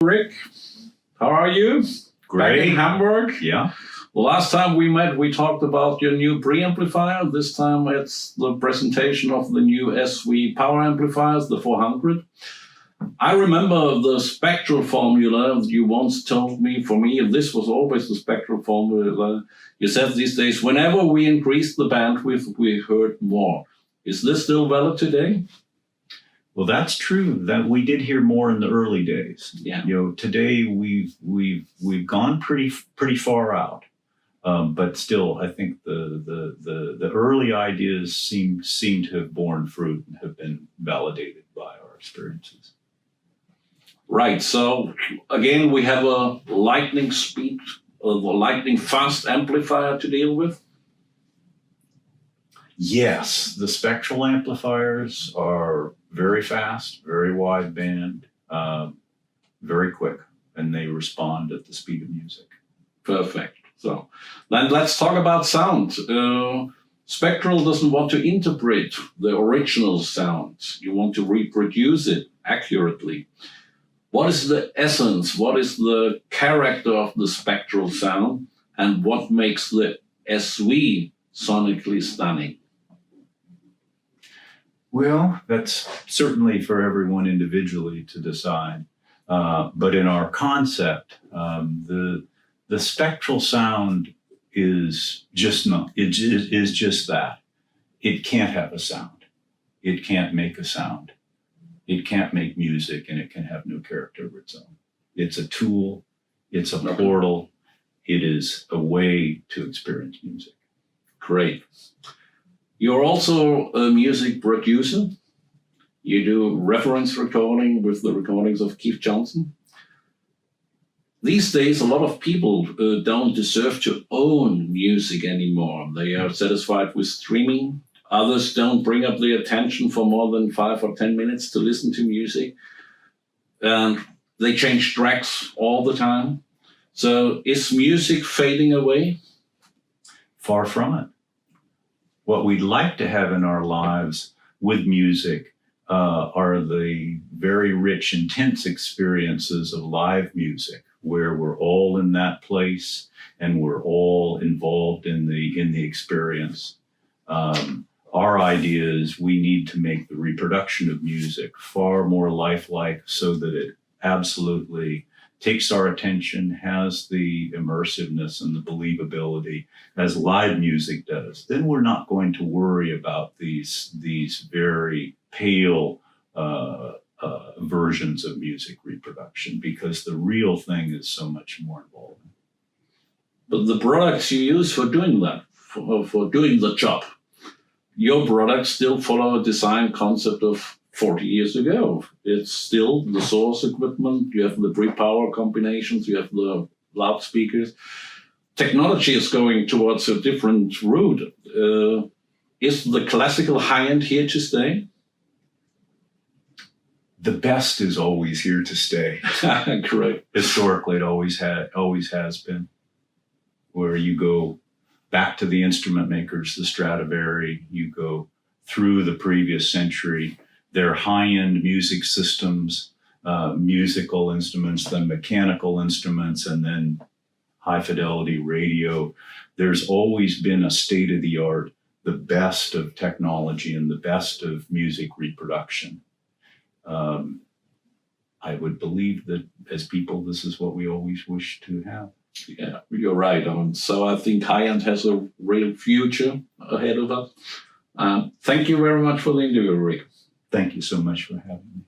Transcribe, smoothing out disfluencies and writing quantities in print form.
Rick, how are you? Great. Back in Hamburg? Yeah. The last time we met, we talked about your new preamplifier. This time it's the presentation of the new SV power amplifiers, the 400. I remember the Spectral formula you once told me. For me, this was always the Spectral formula. You said these days, whenever we increased the bandwidth, we heard more. Is this still valid today? Well, that's true. That we did hear more in the early days. Yeah. Today we've gone pretty far out, but still, I think the early ideas seem to have borne fruit and have been validated by our experiences. Right. So again, we have a lightning speed, a lightning fast amplifier to deal with. Yes, the spectral amplifiers are very fast, very wide band, very quick, and they respond at the speed of music. Perfect. So then let's talk about sound. Spectral doesn't want to interpret the original sound. You want to reproduce it accurately. What is the essence? What is the character of the spectral sound? And what makes the SV sonically stunning? Well, that's certainly for everyone individually to decide. But in our concept, the spectral sound is just that. It can't have a sound. It can't make a sound. It can't make music, and it can have no character of its own. It's a tool. It's a portal. It is a way to experience music. Great. You're also a music producer. You do reference recording with the recordings of Keith Johnson. These days, a lot of people don't deserve to own music anymore. They are satisfied with streaming. Others don't bring up their attention for more than 5 or 10 minutes to listen to music. And they change tracks all the time. So is music fading away? Far from it. What we'd like to have in our lives with music are the very rich, intense experiences of live music, where we're all in that place and we're all involved in the experience. Our idea is we need to make the reproduction of music far more lifelike so that it absolutely takes our attention, has the immersiveness and the believability as live music does. Then we're not going to worry about these very pale versions of music reproduction, because the real thing is so much more involved. But the products you use for doing that, for doing the job, your products still follow a design concept of 40 years ago. It's still the source equipment. You have the pre-power combinations. You have the loudspeakers. Technology is going towards a different route. Is the classical high-end here to stay? The best is always here to stay. Correct. Historically, it always has been. Where you go back to the instrument makers, the Stradivari, you go through the previous century, their high-end music systems, musical instruments, then mechanical instruments, and then high-fidelity radio. There's always been a state-of-the-art, the best of technology and the best of music reproduction. I would believe that as people, this is what we always wish to have. Yeah, you're right. So I think high-end has a real future ahead of us. Thank you very much for the interview, Rick. Thank you so much for having me.